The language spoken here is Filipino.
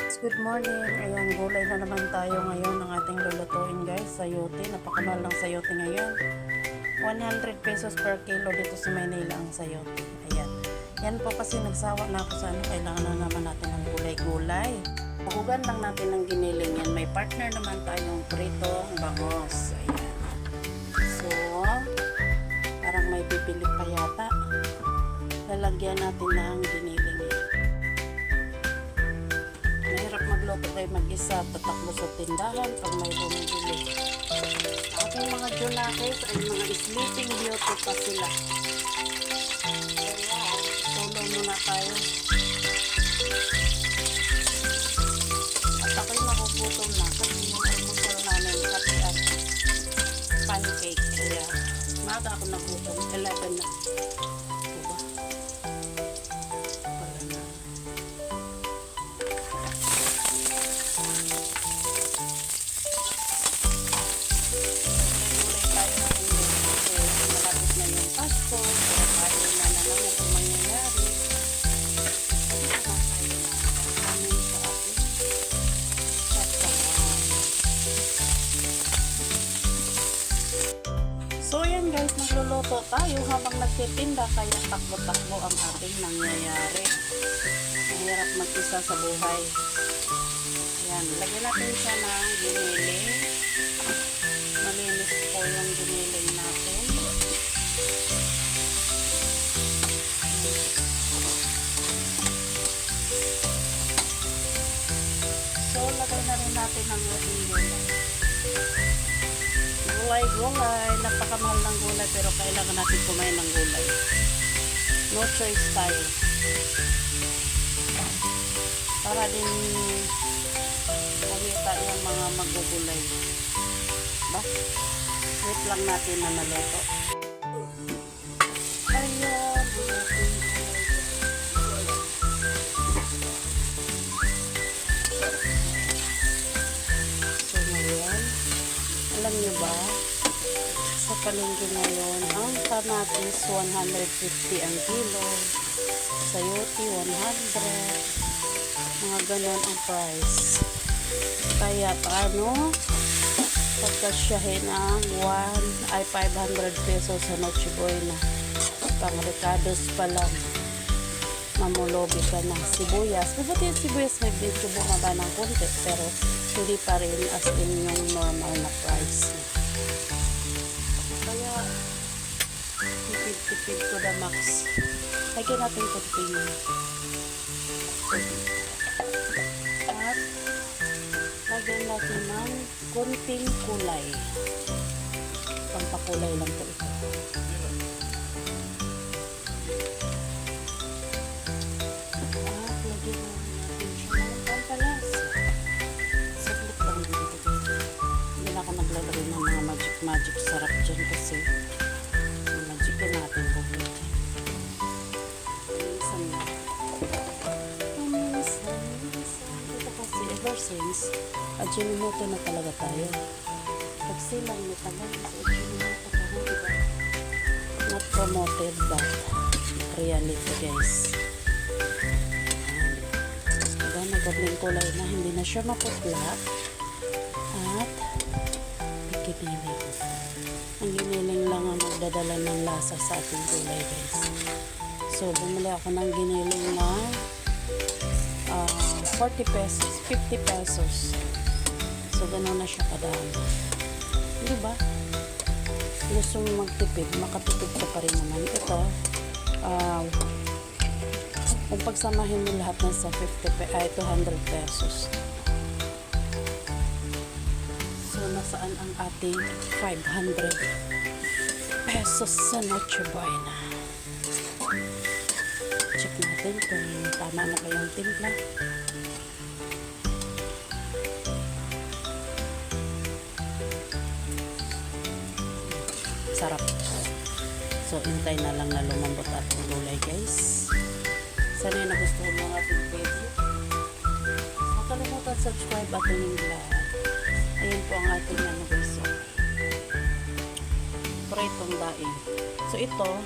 Good morning. Ayan, gulay na naman tayo ngayon ng ating lulutuin guys. Sayote. Napakamahal ng sayote ngayon. 100 pesos per kilo dito sa Maynila ang sayote. Ayan. Yan po kasi nagsawa na ako sa ano. Kailangan na naman natin ng gulay-gulay. Hugan lang natin ng giniling yan. May partner naman tayong pritong bangos. Ayan. So, parang may pipili pa yata. Lalagyan natin ng giniling yan. Mahirap magluto kayo mag-isa, tatakbo sa tindahan pag may bumibili. Aking mga junakis ay mga sleeping beauty pa sila. Kaya, solo muna tayo. At ako'y nakuputol na kasi yung almusal namin kape at pancake. Kaya, maaga ako nakuputol. 11 na. Diba? Pala na. Pasko, tayo na naman ang mangyayari. Namin sa ating katawan. So yan guys, nagluluto tayo habang nagtitinda kaya takbo-takbo ang ating nangyayari. Mahirap mag-isa sa buhay. Yan, lagyan natin siya ng giniling. Malinis po yung giniling natin. So, lagay na rin natin ang gulay. Gulay. Napakamahal ng gulay pero kailangan natin kumain ng gulay. No choice tayo. Para din kumita yung mga magugulay. Ba? Wait lang natin na maluto. Ayan. Alam niyo ba, sa palengke ngayon, ang kamatis 150 ang kilo, sayote 100, mga ganon ang price. Kaya paano, pagkasyahin ang 500 pesos sa Noche Buena, pang recados pa lang, mamulobi ka na. Sibuyas, mabuti yung sibuyas may medyo bumaba ng konti, pero hindi pa rin as in yung normal na price. Kaya, tipid ko the max. Lagyan natin konting at lagyan natin ng konting kulay. Pampakulay lang po ito. At lagyan natin siya ng pampalas. Hindi na ako naglalagay ng mga magic sarap dyan kasi magic na natin buhay dyan. Minsan na. Minsan. Ito kasi ever since Ajinomoto na talaga tayo. Pag silang natagal sa Ajinomoto ka na, diba? Not promoted but reality guys. Diba? Nagabling kulay na hindi na siya maputla. At giniling. Ang giniling lang ang magdadala ng lasa sa ating gulay guys. So bumili ako ng giniling na 40 pesos, 50 pesos. So gano'n na siya kadami. Diba? Gusto mo magtipid, makatipid ka pa rin naman. Ito, kung pagsamahin mo lahat ng sa 200 pesos. Nasaan ang ating 500 pesos sa Noche Buena. Check natin kung tama na ba yung timpla. Sarap. So, intay na lang na lumambot ating gulay guys. Sana yung nagustuhan mo ang ating video. Huwag kalimutan subscribe at ring-bell. Ayan po ang ating ano guys. Pritong daing. So ito,